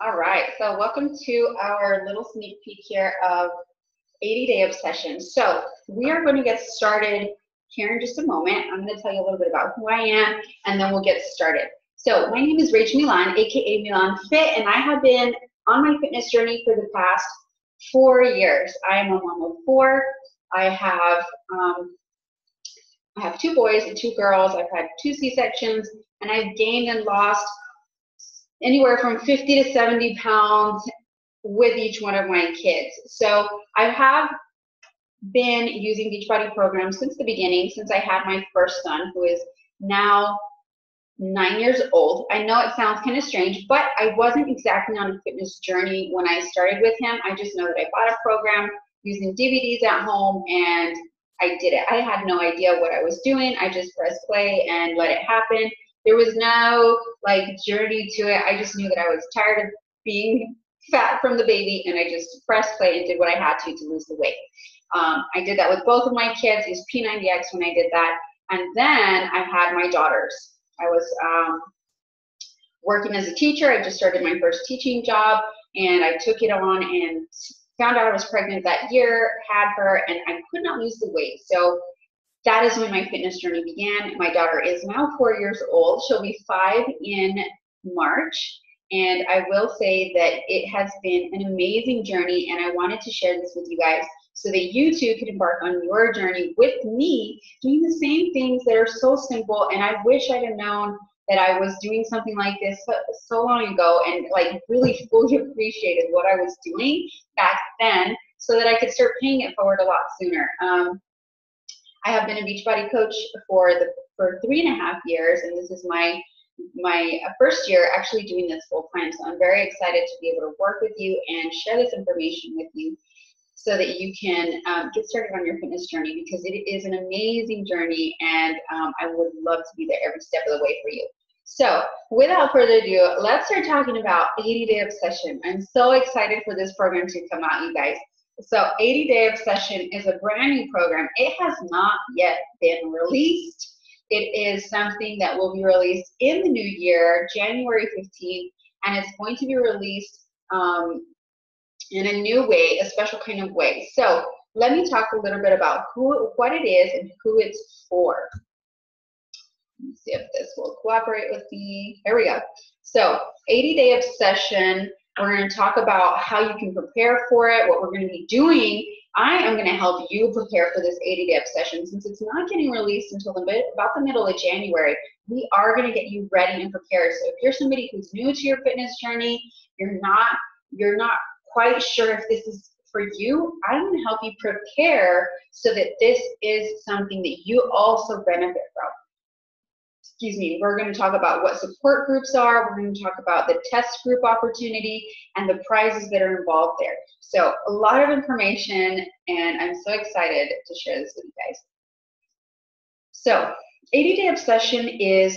All right, so welcome to our little sneak peek here of 80-day obsession. So we are going to get started here in just a moment. I'm going to tell you a little bit about who I am, and then we'll get started. So my name is Rachel Milan, aka Milan Fit, and I have been on my fitness journey for the past 4 years. I am a mom of 4. I have 2 boys and 2 girls. I've had 2 C-sections, and I've gained and lost anywhere from 50 to 70 pounds with each one of my kids. So I have been using Beachbody programs since the beginning, since I had my first son, who is now 9 years old. I know it sounds kind of strange, but I wasn't exactly on a fitness journey when I started with him. I just know that I bought a program using DVDs at home, and I did it. I had no idea what I was doing. I just pressed play and let it happen. There was no journey to it. I just knew that I was tired of being fat from the baby, and I just pressed play and did what I had to lose the weight. I did that with both of my kids. Used P90X when I did that, and then I had my daughters. I was working as a teacher. I just started my first teaching job, and I took it on and found out I was pregnant that year, had her, and I could not lose the weight. So that is when my fitness journey began. My daughter is now 4 years old. She'll be 5 in March. And I will say that it has been an amazing journey, and I wanted to share this with you guys so that you too can embark on your journey with me, doing the same things that are so simple. And I wish I'd have known that I was doing something like this so long ago, and really fully appreciated what I was doing back then, so that I could start paying it forward a lot sooner. I have been a Beachbody coach for 3.5 years, and this is my first year actually doing this full time. So I'm very excited to be able to work with you and share this information with you so that you can get started on your fitness journey, because it is an amazing journey, and I would love to be there every step of the way for you. So without further ado, let's start talking about 80-day obsession. I'm so excited for this program to come out, you guys. So 80-day obsession is a brand new program. It has not yet been released. It is something that will be released in the new year, January 15th, and it's going to be released in a new way, a special kind of way. So let me talk a little bit about what it is and who it's for. Let's see if this will cooperate with me. There we go. So 80-day obsession. We're going to talk about how you can prepare for it, what we're going to be doing. I am going to help you prepare for this 80-day obsession. Since it's not getting released until about the middle of January, we are going to get you ready and prepared. So if you're somebody who's new to your fitness journey, you're not quite sure if this is for you, I'm going to help you prepare so that this is something that you also benefit from. Excuse me, we're going to talk about what support groups are. We're going to talk about the test group opportunity and the prizes that are involved there. So a lot of information, and I'm so excited to share this with you guys. So 80-day obsession is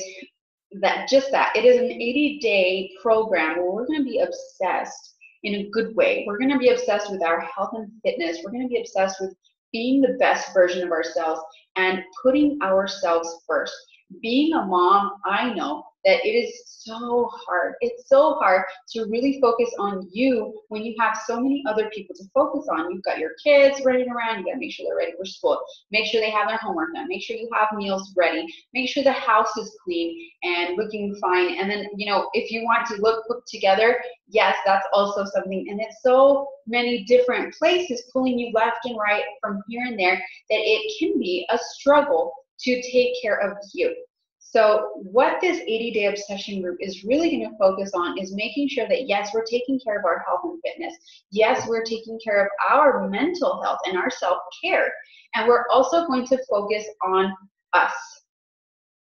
just that. It is an 80-day program where we're going to be obsessed in a good way. We're going to be obsessed with our health and fitness. We're going to be obsessed with being the best version of ourselves and putting ourselves first. Being a mom, I know that it is so hard. It's so hard to really focus on you when you have so many other people to focus on. You've got your kids running around. You got to make sure they're ready for school. Make sure they have their homework done. Make sure you have meals ready. Make sure the house is clean and looking fine. And then, if you want to look put together, yes, that's also something. And it's so many different places pulling you left and right from here and there that it can be a struggle to take care of you. So what this 80-day obsession group is really going to focus on is making sure that, yes, we're taking care of our health and fitness. Yes, we're taking care of our mental health and our self-care. And we're also going to focus on us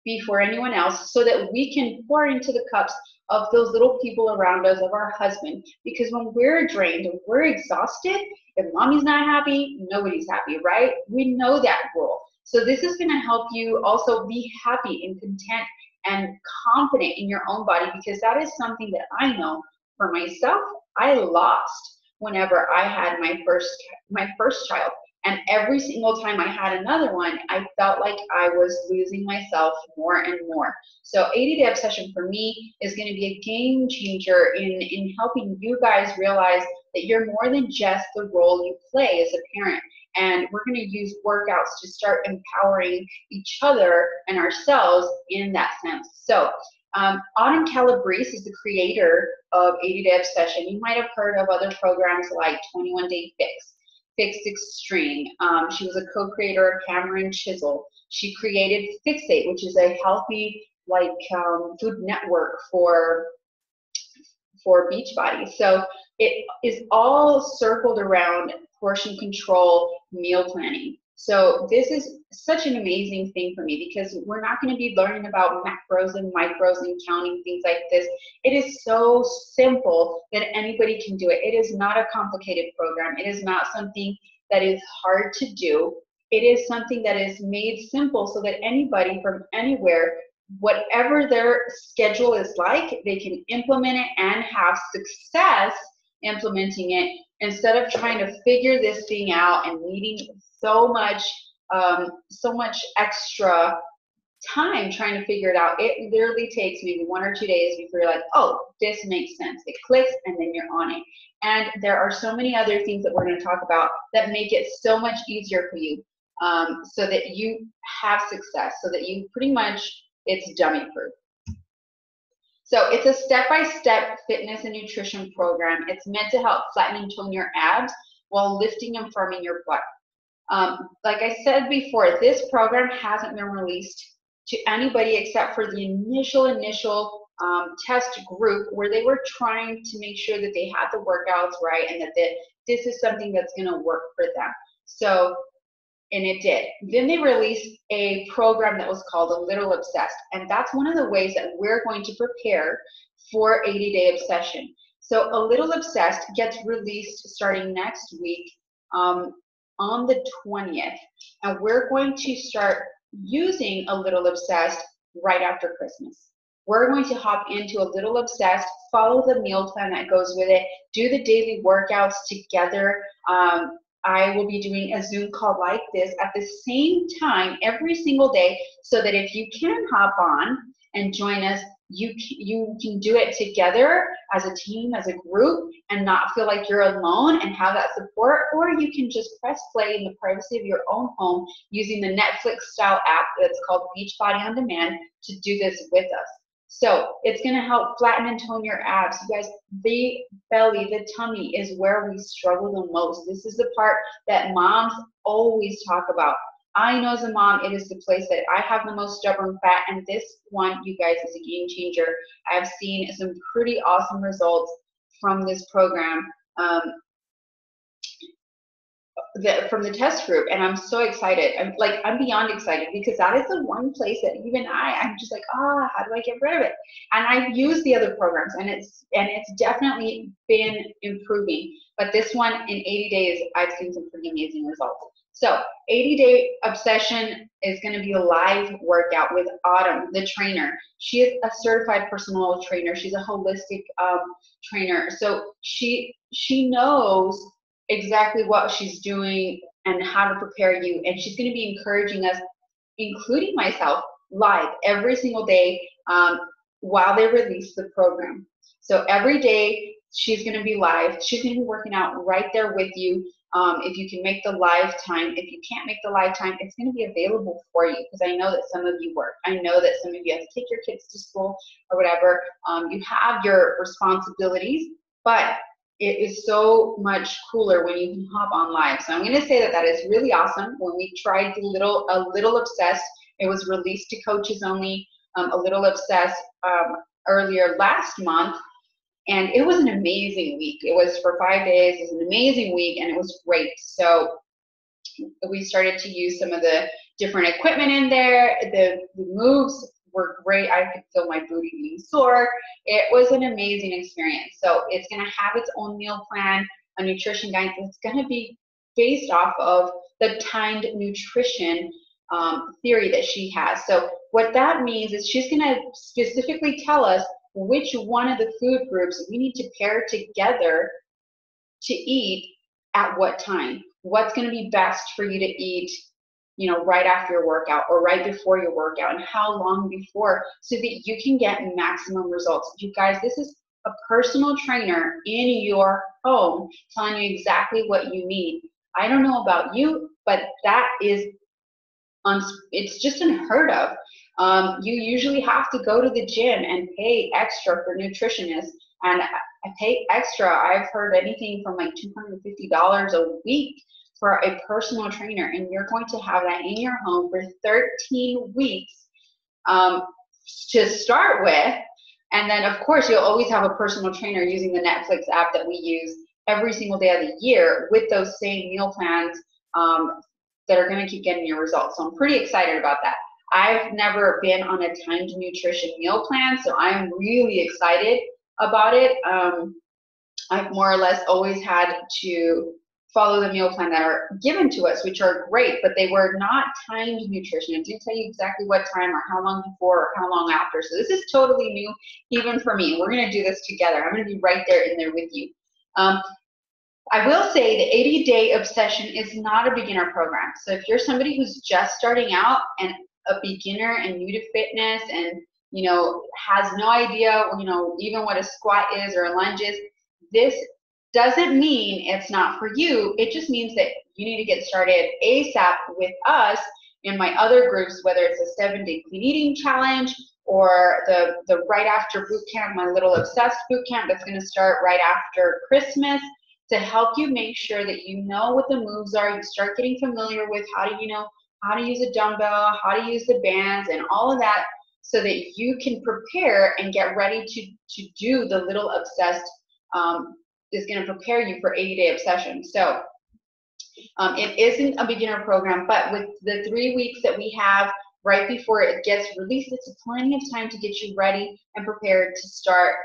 before anyone else, so that we can pour into the cups of those little people around us, of our husband. Because when we're drained and we're exhausted, if mommy's not happy, nobody's happy, right? We know that rule. So this is going to help you also be happy and content and confident in your own body, because that is something that I know for myself I lost whenever I had my first child. And every single time I had another one, I felt like I was losing myself more and more. So 80-day obsession for me is going to be a game changer in helping you guys realize that you're more than just the role you play as a parent. And we're going to use workouts to start empowering each other and ourselves in that sense. So Autumn Calabrese is the creator of 80-Day Obsession. You might have heard of other programs like 21-Day Fix, Fix Extreme. She was a co-creator of Cameron Chisel. She created Fixate, which is a healthy food network for Beachbody. So it is all circled around portion control, meal planning. So this is such an amazing thing for me because we're not going to be learning about macros and micros and counting things like this. It is so simple that anybody can do it. It is not a complicated program. It is not something that is hard to do. It is something that is made simple so that anybody from anywhere, whatever their schedule is like, they can implement it and have success implementing it instead of trying to figure this thing out and needing so much extra time trying to figure it out. It literally takes maybe 1 or 2 days before you're like, oh, this makes sense. It clicks and then you're on it. And there are so many other things that we're going to talk about that make it so much easier for you so that you have success, so that you pretty much, it's dummy proof. So it's a step-by-step fitness and nutrition program. It's meant to help flatten and tone your abs while lifting and firming your butt. Like I said before, this program hasn't been released to anybody except for the initial test group where they were trying to make sure that they had the workouts right and that this is something that's going to work for them. So, and it did. Then they released a program that was called A Little Obsessed, and that's one of the ways that we're going to prepare for 80-Day Obsession. So A Little Obsessed gets released starting next week on the 20th, and we're going to start using A Little Obsessed right after Christmas. We're going to hop into A Little Obsessed, follow the meal plan that goes with it, do the daily workouts together. I will be doing a Zoom call like this at the same time every single day so that if you can hop on and join us, you can do it together as a team, as a group, and not feel like you're alone and have that support, or you can just press play in the privacy of your own home using the Netflix style app that's called Beachbody On Demand to do this with us. So it's going to help flatten and tone your abs. You guys, the belly, the tummy is where we struggle the most. This is the part that moms always talk about. I know as a mom, it is the place that I have the most stubborn fat, and this one, you guys, is a game changer. I've seen some pretty awesome results from this program. From the test group, and I'm so excited. I'm beyond excited because that is the one place that even I'm just like, how do I get rid of it? And I've used the other programs, and it's definitely been improving. But this one in 80 days, I've seen some pretty amazing results. So 80-Day Obsession is going to be a live workout with Autumn, the trainer. She is a certified personal trainer. She's a holistic trainer. So she knows exactly what she's doing and how to prepare you, and she's going to be encouraging us, including myself, live every single day while they release the program. So every day she's going to be live. She's going to be working out right there with you. If you can make the live time, if you can't make the live time, it's going to be available for you because I know that some of you work. I know that some of you have to take your kids to school or whatever. You have your responsibilities, but it is so much cooler when you can hop on live. So I'm going to say that is really awesome. When we tried A Little Obsessed, it was released to coaches only, A Little Obsessed earlier last month, and it was an amazing week. It was for 5 days. It was an amazing week, and it was great. So we started to use some of the different equipment in there. The moves were great. I could feel my booty being sore. It was an amazing experience. So it's going to have its own meal plan, a nutrition guide that's going to be based off of the timed nutrition theory that she has. So what that means is she's going to specifically tell us which one of the food groups we need to pair together to eat at what time, what's going to be best for you to eat, you know, right after your workout or right before your workout, and how long before, so that you can get maximum results. You guys, this is a personal trainer in your home telling you exactly what you need. I don't know about you, but that is it's just unheard of. You usually have to go to the gym and pay extra for nutritionists, and I pay extra. I've heard anything from like $250 a week for a personal trainer, and you're going to have that in your home for 13 weeks to start with. And then, of course, you'll always have a personal trainer using the Netflix app that we use every single day of the year with those same meal plans that are going to keep getting your results. So I'm pretty excited about that. I've never been on a timed nutrition meal plan, so I'm really excited about it. I've more or less always had to follow the meal plan that are given to us, which are great, but they were not timed nutrition. It didn't tell you exactly what time or how long before or how long after. So this is totally new, even for me. We're going to do this together. I'm going to be right there in there with you. I will say the 80-day obsession is not a beginner program. So if you're somebody who's just starting out and a beginner and new to fitness and, you know, has no idea, you know, even what a squat is or a lunge is, this doesn't mean it's not for you. It just means that you need to get started ASAP with us in my other groups, whether it's a 7-day clean eating challenge or the right after boot camp, my little obsessed boot camp that's going to start right after Christmas, to help you make sure that you know what the moves are. You start getting familiar with how to, you know, how to use a dumbbell, how to use the bands and all of that, so that you can prepare and get ready to do the little obsessed is going to prepare you for 80-day obsession. So it isn't a beginner program, but with the 3 weeks that we have right before it gets released, it's plenty of time to get you ready and prepared to start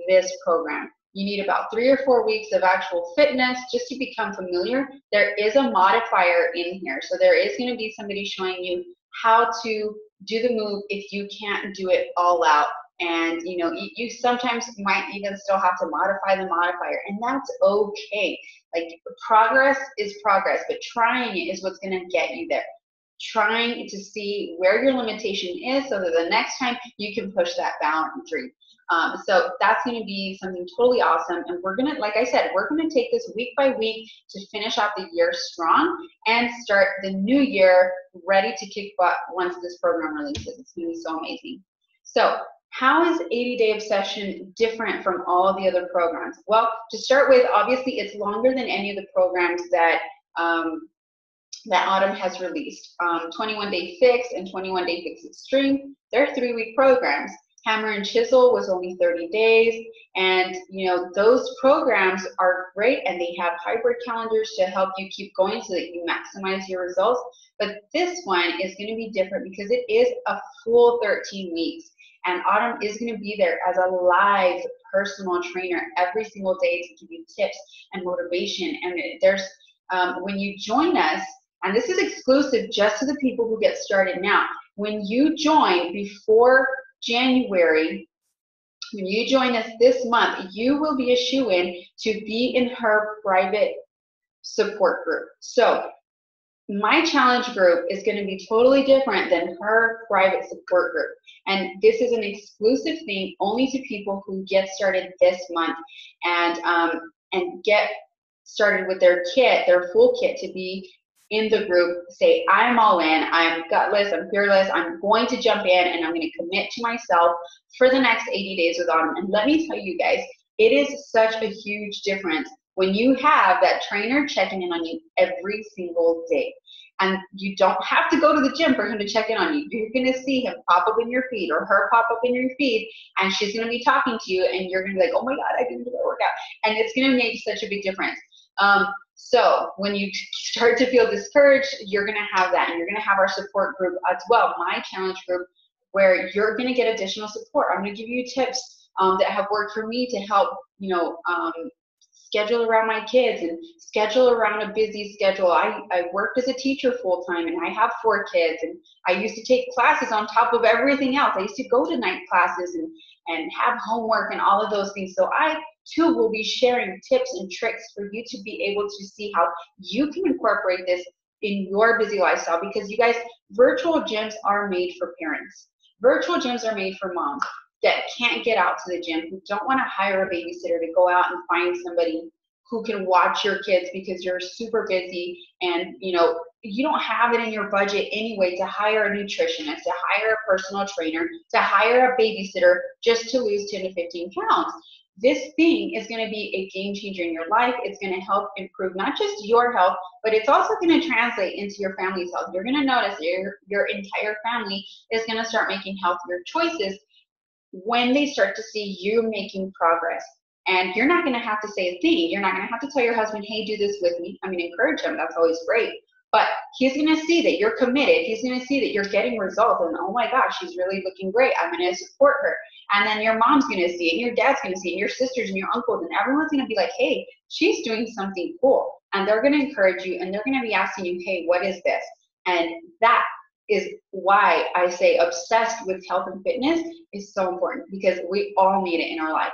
this program. You need about 3 or 4 weeks of actual fitness just to become familiar. There is a modifier in here. So there is going to be somebody showing you how to do the move if you can't do it all out. And, you know, you sometimes might even still have to modify the modifier, and that's okay. Like, progress is progress, but trying it is what's going to get you there. Trying to see where your limitation is so that the next time you can push that boundary. So that's going to be something totally awesome. And we're going to, like I said, we're going to take this week by week to finish out the year strong and start the new year ready to kick butt once this program releases. It's going to be so amazing. So how is 80-Day Obsession different from all of the other programs? Well, to start with, obviously it's longer than any of the programs that that Autumn has released. 21-Day Fix and 21-Day Fix Extreme, they're 3-week programs. Hammer and Chisel was only 30 days, and you know, those programs are great, and they have hybrid calendars to help you keep going so that you maximize your results. But this one is going to be different because it is a full 13 weeks, and Autumn is going to be there as a live personal trainer every single day to give you tips and motivation. And there's when you join us, and this is exclusive just to the people who get started now, when you join before January, when you join us this month, you will be a shoo-in to be in her private support group. So my challenge group is going to be totally different than her private support group. And this is an exclusive thing only to people who get started this month and get started with their kit, their full kit, to be in the group. Say, I'm all in, I'm gutless, I'm fearless, I'm going to jump in, and I'm going to commit to myself for the next 80 days with Autumn. And let me tell you guys, it is such a huge difference when you have that trainer checking in on you every single day. And you don't have to go to the gym for him to check in on you. You're going to see him pop up in your feed or her pop up in your feed, and she's going to be talking to you, and you're going to be like, oh my God, I didn't do that workout. And it's going to make such a big difference. So when you start to feel discouraged, you're going to have that, and you're going to have our support group as well, my challenge group, where you're going to get additional support. I'm going to give you tips that have worked for me to help, you know, schedule around my kids and schedule around a busy schedule. I worked as a teacher full time, and I have 4 kids, and I used to take classes on top of everything else. I used to go to night classes and have homework and all of those things. So I Two, we'll be sharing tips and tricks for you to be able to see how you can incorporate this in your busy lifestyle, because you guys, virtual gyms are made for parents. Virtual gyms are made for moms that can't get out to the gym, who don't want to hire a babysitter to go out and find somebody who can watch your kids because you're super busy, and you don't have it in your budget anyway to hire a nutritionist, to hire a personal trainer, to hire a babysitter just to lose 10 to 15 pounds. This thing is going to be a game changer in your life. It's going to help improve not just your health, but it's also going to translate into your family's health. You're going to notice your entire family is going to start making healthier choices when they start to see you making progress. And you're not going to have to say a thing. You're not going to have to tell your husband, hey, do this with me. I mean, encourage him. That's always great. But he's going to see that you're committed. He's going to see that you're getting results. And, oh, my gosh, she's really looking great. I'm going to support her. And then your mom's going to see it, and your dad's going to see it, and your sisters and your uncles, and everyone's going to be like, hey, she's doing something cool. And they're going to encourage you, and they're going to be asking you, hey, what is this? And that is why I say obsessed with health and fitness is so important, because we all need it in our life.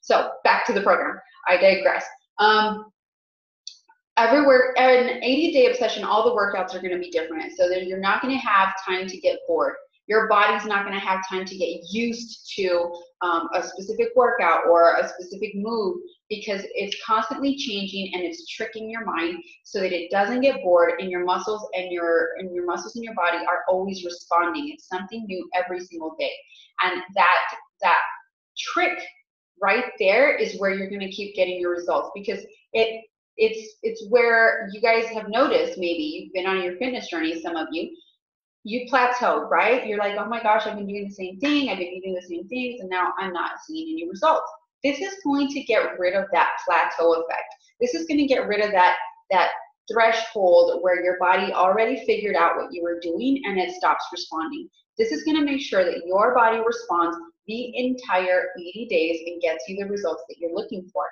So back to the program. I digress. Everywhere, an 80-day obsession, all the workouts are going to be different. So that you're not going to have time to get bored. Your body's not going to have time to get used to a specific workout or a specific move, because it's constantly changing and it's tricking your mind so that it doesn't get bored, and your muscles and your muscles in your body are always responding. It's something new every single day. And that trick right there is where you're going to keep getting your results, because it's where you guys have noticed, maybe you've been on your fitness journey, some of you plateaued, right? You're like, oh my gosh, I've been doing the same thing, I've been eating the same things, and now I'm not seeing any results. This is going to get rid of that plateau effect. This is going to get rid of that threshold where your body already figured out what you were doing and it stops responding. This is going to make sure that your body responds the entire 80 days and gets you the results that you're looking for.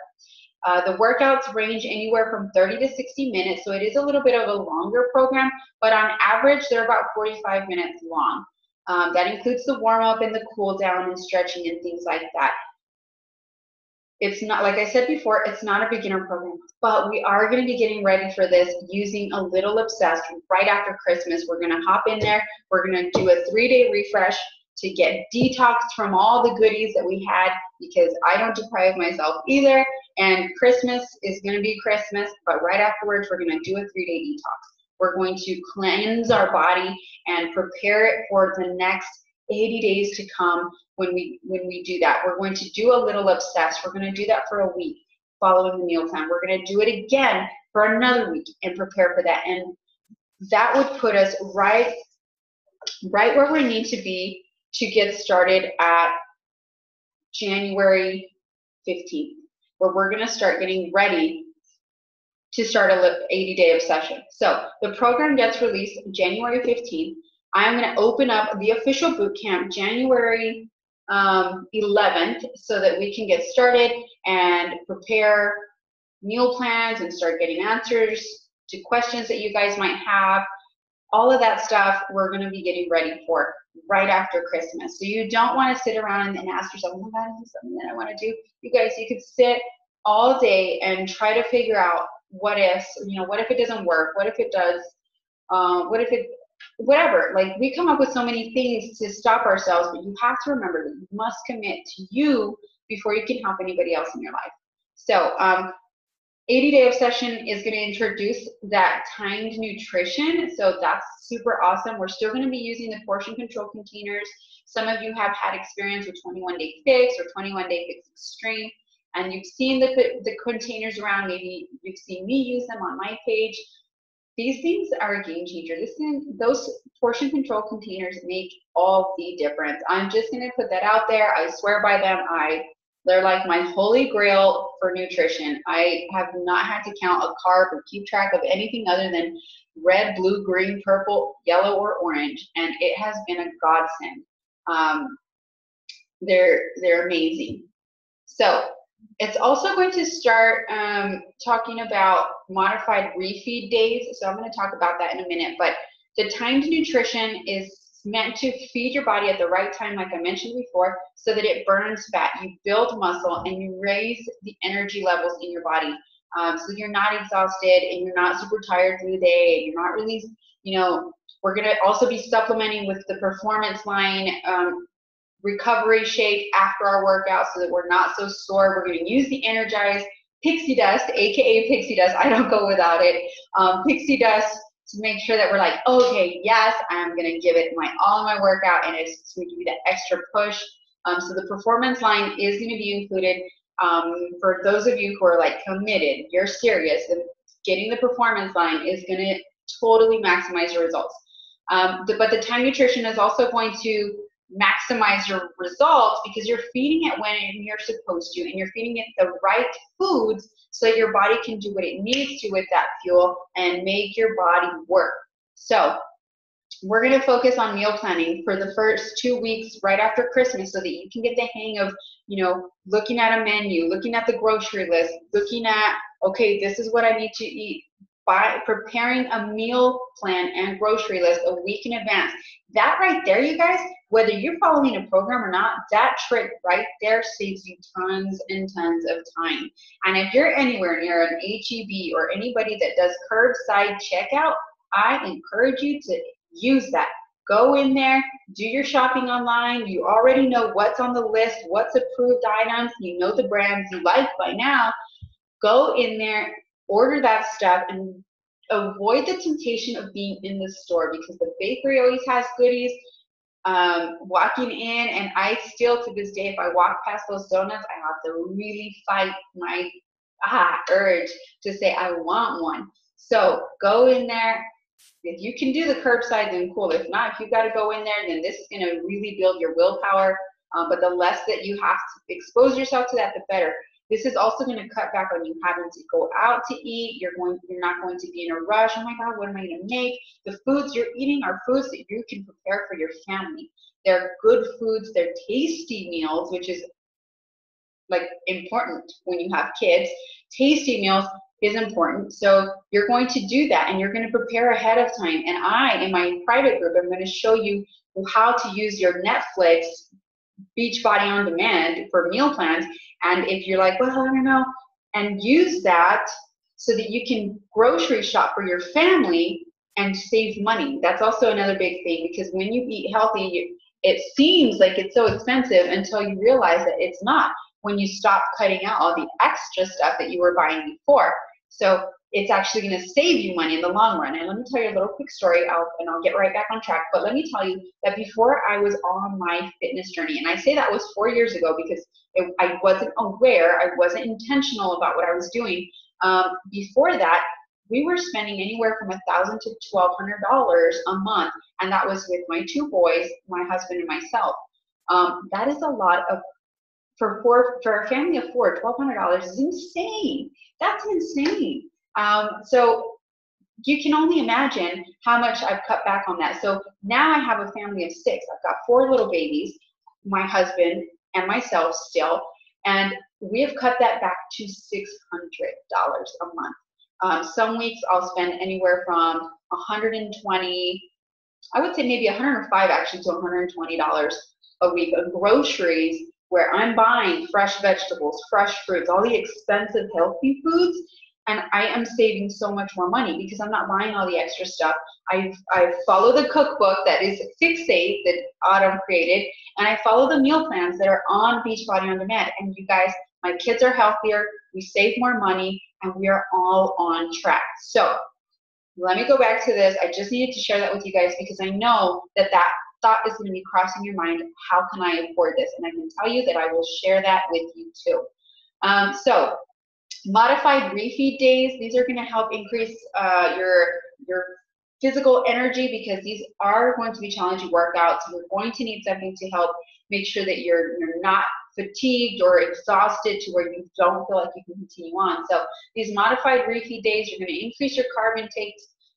The workouts range anywhere from 30 to 60 minutes, so it is a little bit of a longer program, but on average, they're about 45 minutes long. That includes the warm-up and the cool-down and stretching and things like that. It's not, like I said before, it's not a beginner program, but we are going to be getting ready for this using a little obsessed right after Christmas. We're going to hop in there. We're going to do a 3-day refresh to get detoxed from all the goodies that we had, because I don't deprive myself either. And Christmas is going to be Christmas, but right afterwards, we're going to do a 3-day detox. We're going to cleanse our body and prepare it for the next 80 days to come. When we do that, we're going to do a little obsessed. We're going to do that for a week following the meal plan. We're going to do it again for another week and prepare for that. And that would put us right where we need to be to get started at January 15th, where we're going to start getting ready to start a 80-day obsession. So the program gets released January 15th. I'm going to open up the official boot camp January 11th so that we can get started and prepare meal plans and start getting answers to questions that you guys might have. All of that stuff we're going to be getting ready for right after Christmas. So you don't want to sit around and ask yourself, oh my God, is this something that I want to do? You guys, you could sit all day and try to figure out what if it doesn't work? What if it does? Whatever. Like, we come up with so many things to stop ourselves, but you have to remember that you must commit to you before you can help anybody else in your life. So 80-day obsession is going to introduce that timed nutrition. So that's super awesome. We're still going to be using the portion control containers. Some of you have had experience with 21-day fix or 21-day fix extreme, and you've seen the containers around. Maybe you've seen me use them on my page. These things are a game changer. Those portion control containers make all the difference. I'm just going to put that out there. I swear by them. They're like my holy grail for nutrition. I have not had to count a carb or keep track of anything other than red, blue, green, purple, yellow, or orange, and it has been a godsend. They're amazing. So it's also going to start talking about modified refeed days. So I'm going to talk about that in a minute. But the timed nutrition is It's meant to feed your body at the right time, like I mentioned before, so that it burns fat. You build muscle and you raise the energy levels in your body. So you're not exhausted and you're not super tired through the day. And you're not really, we're going to also be supplementing with the performance line recovery shake after our workout so that we're not so sore. We're going to use the Energize Pixie Dust, aka Pixie Dust. I don't go without it. Pixie Dust to make sure that we're like, okay, yes, I'm going to give it my all in my workout, and it's going to give you that extra push. So the performance line is going to be included. For those of you who are like committed, you're serious, and getting the performance line is going to totally maximize your results. But the Time Nutrition is also going to maximize your results because you're feeding it when you're supposed to, and you're feeding it the right foods so that your body can do what it needs to with that fuel and make your body work. So we're going to focus on meal planning for the first 2 weeks right after Christmas so that you can get the hang of, looking at a menu, looking at the grocery list, looking at, okay, this is what I need to eat. By preparing a meal plan and grocery list a week in advance. That right there, you guys, whether you're following a program or not, that trick right there saves you tons and tons of time. And if you're anywhere near an HEB or anybody that does curbside checkout, I encourage you to use that. Go in there, do your shopping online. You already know what's on the list, what's approved items. You know the brands you like by now. Go in there, order that stuff, and avoid the temptation of being in the store because the bakery always has goodies. Walking in, and I still to this day, if I walk past those donuts, I have to really fight my urge to say I want one. So go in there. If you can do the curbside, then cool. If not, if you've got to go in there, then this is going to really build your willpower. But the less that you have to expose yourself to that, the better. This is also going to cut back on you having to go out to eat. You're not going to be in a rush. Oh my God, what am I going to make? The foods you're eating are foods that you can prepare for your family. They're good foods. They're tasty meals, which is like important when you have kids. Tasty meals is important. So you're going to do that, and you're going to prepare ahead of time. And in my private group, I'm going to show you how to use your Netflix Beachbody on Demand for meal plans. And if you're like, well, I don't know, and use that so that you can grocery shop for your family and save money. That's also another big thing, because when you eat healthy, it seems like it's so expensive until you realize that it's not, when you stop cutting out all the extra stuff that you were buying before. So it's actually going to save you money in the long run. And let me tell you a little quick story, and I'll get right back on track. But let me tell you that before I was on my fitness journey, and I say that was 4 years ago because I wasn't aware, I wasn't intentional about what I was doing. Before that, we were spending anywhere from $1,000 to $1,200 a month, and that was with my 2 boys, my husband, and myself. That is a lot of, for a family of 4, $1,200 is insane. That's insane. So you can only imagine how much I've cut back on that. So now I have a family of 6. I've got 4 little babies, my husband and myself still, and we have cut that back to $600 a month. Some weeks I'll spend anywhere from $120, I would say maybe $105 actually to $120 a week of groceries, where I'm buying fresh vegetables, fresh fruits, all the expensive healthy foods, and I am saving so much more money because I'm not buying all the extra stuff. I follow the cookbook that is Fixate that Autumn created, and I follow the meal plans that are on Beachbody on Demand. And you guys, my kids are healthier, we save more money, and we are all on track. So let me go back to this. I just needed to share that with you guys because I know that thought is going to be crossing your mind. How can I afford this? And I can tell you that I will share that with you too. So modified refeed days, these are going to help increase your physical energy because these are going to be challenging workouts. You're going to need something to help make sure that you're not fatigued or exhausted to where you don't feel like you can continue on. So these modified refeed days, you're going to increase your carb intake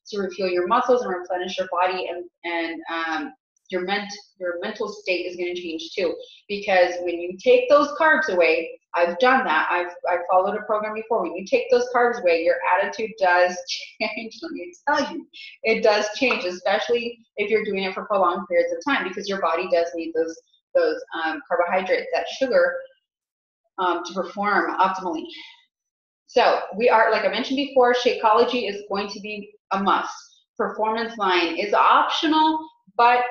to refuel your muscles and replenish your body, and your mental state is going to change too, because when you take those carbs away, I've done that. I've followed a program before. When you take those carbs away, your attitude does change. Let me tell you, it does change, especially if you're doing it for prolonged periods of time, because your body does need those carbohydrates, that sugar, to perform optimally. So we are, like I mentioned before, Shakeology is going to be a must. Performance line is optional, but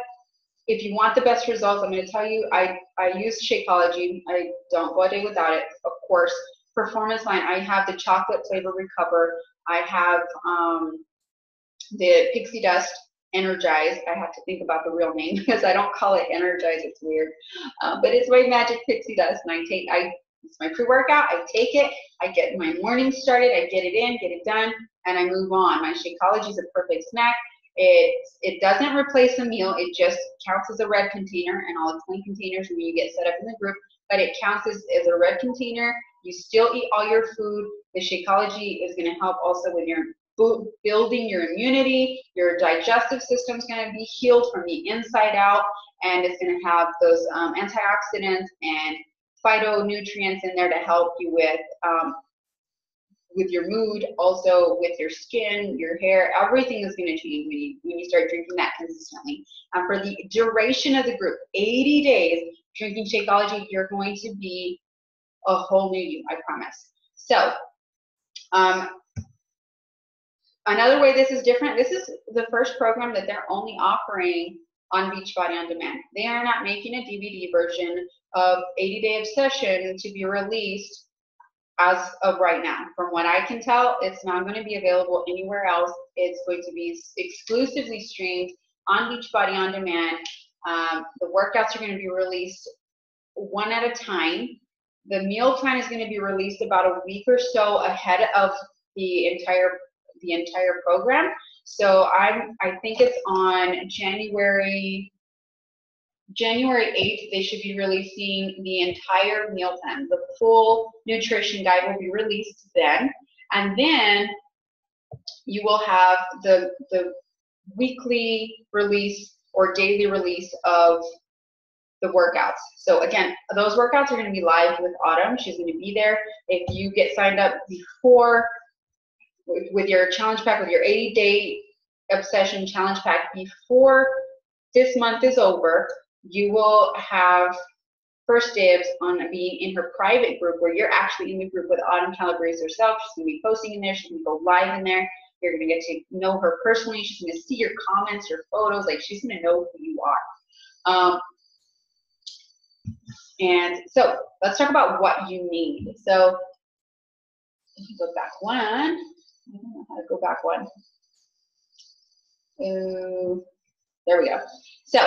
if you want the best results, I'm going to tell you, I use Shakeology. I don't go a day without it, of course. Performance line, I have the chocolate flavor Recover. I have the Pixie Dust Energize. I have to think about the real name because I don't call it Energize. It's weird, but it's my magic Pixie Dust, and it's my pre-workout. I take it. I get my morning started. I get it in, get it done, and I move on. My Shakeology is a perfect snack. It doesn't replace a meal. It just counts as a red container, and I'll explain containers when you get set up in the group, but it counts as a red container. You still eat all your food. The Shakeology is going to help also with your building your immunity. Your digestive system is going to be healed from the inside out, and it's going to have those antioxidants and phytonutrients in there to help you with your mood, also with your skin, your hair. Everything is going to change when you start drinking that consistently. For the duration of the group, 80 days, drinking Shakeology, you're going to be a whole new you, I promise. So, another way this is different, this is the first program that they're only offering on Beachbody On Demand. They are not making a DVD version of 80-Day Obsession to be released as of right now. From what I can tell, it's not going to be available anywhere else. It's going to be exclusively streamed on Beachbody On Demand. The workouts are going to be released one at a time. The meal plan is going to be released about a week or so ahead of the entire program. So I think it's on January 8th, they should be releasing the entire meal plan. The full nutrition guide will be released then. And then you will have the weekly release or daily release of the workouts. So again, those workouts are going to be live with Autumn. She's going to be there. If you get signed up before with your challenge pack, with your 80-Day Obsession challenge pack, before this month is over, you will have first dibs on being in her private group, where you're actually in the group with Autumn Calabrese herself. She's going to be posting in there. She's going to go live in there. You're going to get to know her personally. She's going to see your comments, your photos. Like, she's going to know who you are. And so let's talk about what you need. So if you go back one, I don't know how to go back one. There we go. So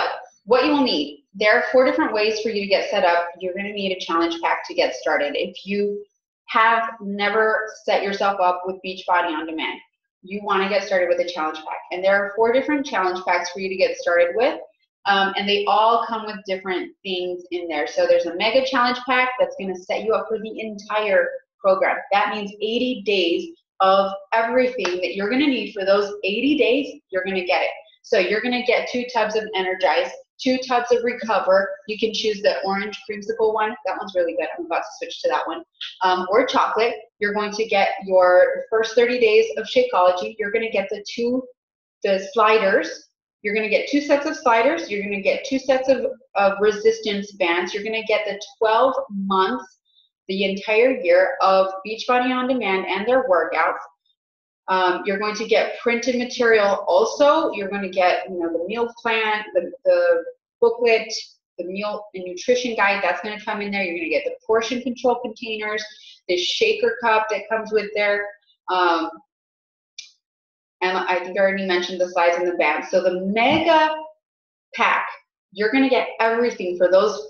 what you will need, there are 4 different ways for you to get set up. You're going to need a challenge pack to get started. If you have never set yourself up with Beachbody On Demand, you want to get started with a challenge pack. And there are 4 different challenge packs for you to get started with. And they all come with different things in there. So there's a mega challenge pack that's going to set you up for the entire program. That means 80 days of everything that you're going to need for those 80 days. You're going to get it. So you're going to get 2 tubs of Energize, 2 tubs of Recover. You can choose the orange creamsicle one. That one's really good. I'm about to switch to that one. Or chocolate. You're going to get your first 30 days of Shakeology. You're going to get the sliders. You're going to get 2 sets of sliders. You're going to get 2 sets of resistance bands. You're going to get the 12 months, the entire year of Beachbody On Demand and their workouts. You're going to get printed material also. You're going to get, the meal plan, the booklet, the meal and nutrition guide. That's going to come in there. You're going to get the portion control containers, the shaker cup that comes with there. And I think I already mentioned the slides and the bands. So the mega pack, you're going to get everything for those,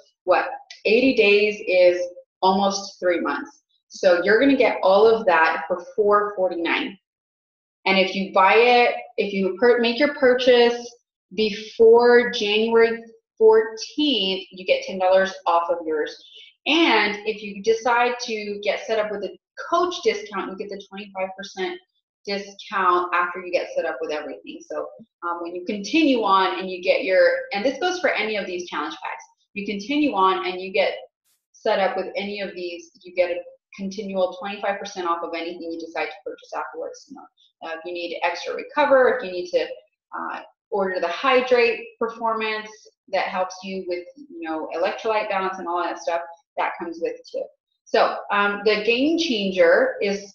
80 days is almost 3 months. So you're going to get all of that for $4.49. And if you buy it, if you make your purchase before January 14th, you get $10 off of yours. And if you decide to get set up with a coach discount, you get the 25% discount after you get set up with everything. So when you continue on and you get and this goes for any of these challenge packs, you continue on and you get set up with any of these, you get a continual 25% off of anything you decide to purchase afterwards. If you need extra recover, if you need to order the hydrate performance that helps you with electrolyte balance and all that stuff, that comes with too. So the game changer is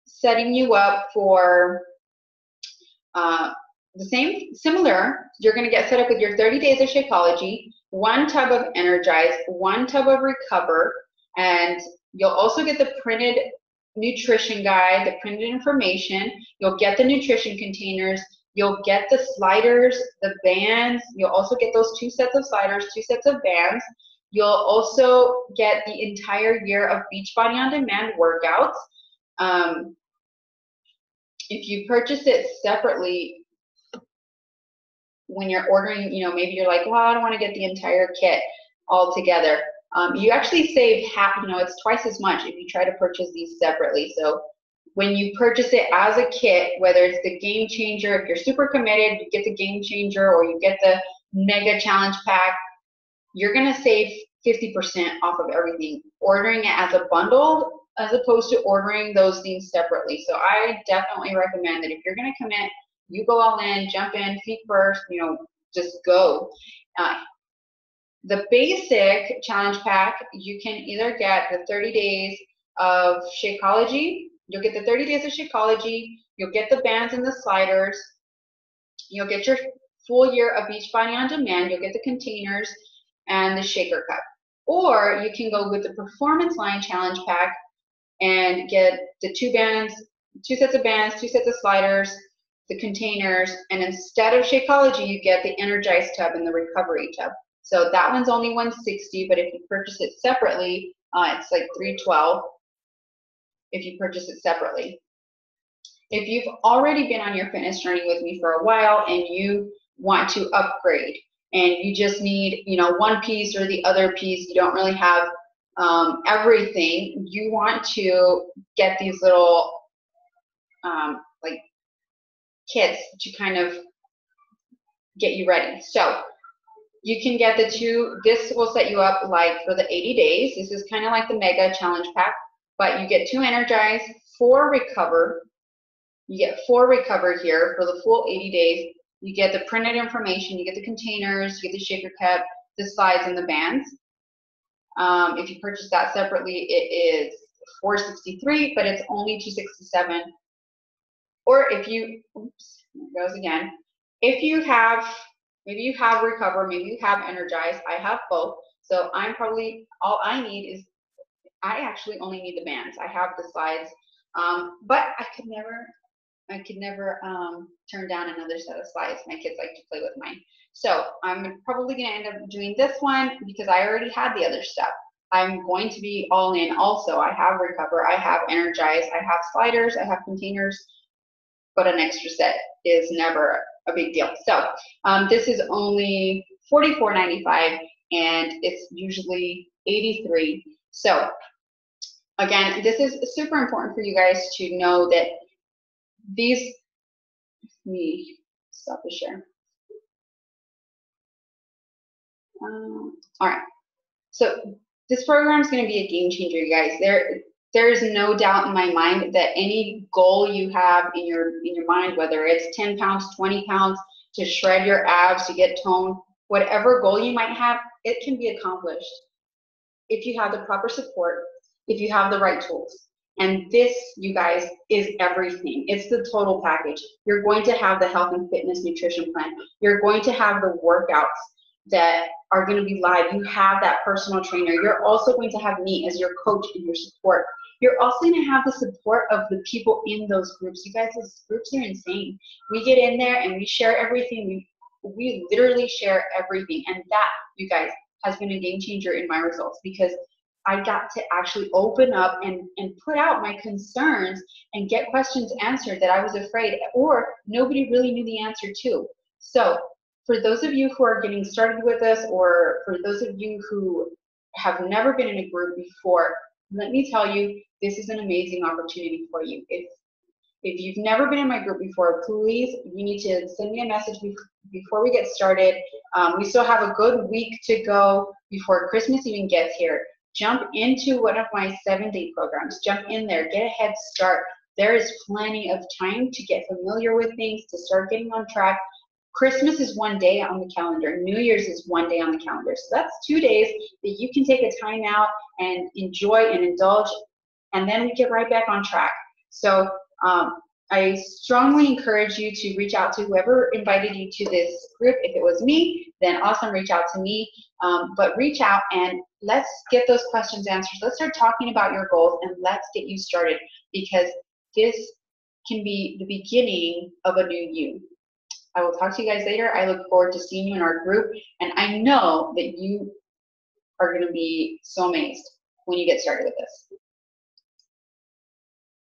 setting you up for similar. You're going to get set up with your 30 days of Shakeology, 1 tub of Energize, 1 tub of Recover, and you'll also get the printed nutrition guide, the printed information. You'll get the nutrition containers. You'll get the sliders, the bands. You'll also get those 2 sets of sliders, 2 sets of bands. You'll also get the entire year of Beachbody On Demand workouts. If you purchase it separately, when you're ordering, maybe you're like, well, I don't want to get the entire kit all together. You actually save half, it's twice as much if you try to purchase these separately. So when you purchase it as a kit, whether it's the Game Changer, if you're super committed, you get the Game Changer, or you get the Mega Challenge Pack, you're going to save 50% off of everything, ordering it as a bundle as opposed to ordering those things separately. So I definitely recommend that if you're going to commit, you go all in, jump in, feet first, just go. The basic challenge pack, you can either get the 30 days of Shakeology. You'll get the 30 days of Shakeology. You'll get the bands and the sliders. You'll get your full year of Beachbody On Demand. You'll get the containers and the shaker cup. Or you can go with the Performance Line Challenge Pack and get the 2 bands, 2 sets of bands, 2 sets of sliders, the containers, and instead of Shakeology, you get the Energize tub and the Recovery tub. So that one's only $160, but if you purchase it separately, it's like $312 if you purchase it separately. If you've already been on your fitness journey with me for a while and you want to upgrade and you just need, one piece or the other piece, you don't really have everything, you want to get these little like kits to kind of get you ready. So you can get the 2, this will set you up like for the 80 days. This is kind of like the Mega Challenge Pack, but you get 2 Energize, 4 Recover. You get 4 Recover here for the full 80 days. You get the printed information, you get the containers, you get the shaker cup, the slides, and the bands. If you purchase that separately, it is $463, but it's only $267. Or if you, oops, there it goes again. If you have, maybe you have Recover, maybe you have Energize. I have both. So I'm probably, all I need is, I actually only need the bands. I have the slides, but I could never turn down another set of slides. My kids like to play with mine. So I'm probably going to end up doing this one because I already had the other stuff. I'm going to be all in also. I have Recover, I have Energize, I have sliders, I have containers, but an extra set is never a big deal. So this is only $44.95 and it's usually $83. So again, this is super important for you guys to know that these, let me stop the share. All right, so this program is going to be a game changer, you guys. There is no doubt in my mind that any goal you have in your mind, whether it's 10 pounds, 20 pounds, to shred your abs, to get toned, whatever goal you might have, it can be accomplished if you have the proper support, if you have the right tools. And this, you guys, is everything. It's the total package. You're going to have the health and fitness nutrition plan. You're going to have the workouts that are going to be live. You have that personal trainer. You're also going to have me as your coach and your support. You're also going to have the support of the people in those groups. You guys, those groups are insane. We get in there and we share everything. We literally share everything. And that, you guys, has been a game changer in my results because I got to actually open up and put out my concerns and get questions answered that I was afraid or nobody really knew the answer to. So for those of you who are getting started with us, or for those of you who have never been in a group before, let me tell you, this is an amazing opportunity for you. If you've never been in my group before, please, you need to send me a message before we get started. We still have a good week to go before Christmas even gets here. jump into one of my 7-day programs. Jump in there, get a head start. There is plenty of time to get familiar with things, to start getting on track. Christmas is 1 day on the calendar. New Year's is 1 day on the calendar. So that's 2 days that you can take a time out and enjoy and indulge, and then we get right back on track. So I strongly encourage you to reach out to whoever invited you to this group. If it was me, then awesome, reach out to me. But reach out and let's get those questions answered. Let's start talking about your goals and let's get you started, because this can be the beginning of a new you. I will talk to you guys later. I look forward to seeing you in our group, and I know that you are going to be so amazed when you get started with this.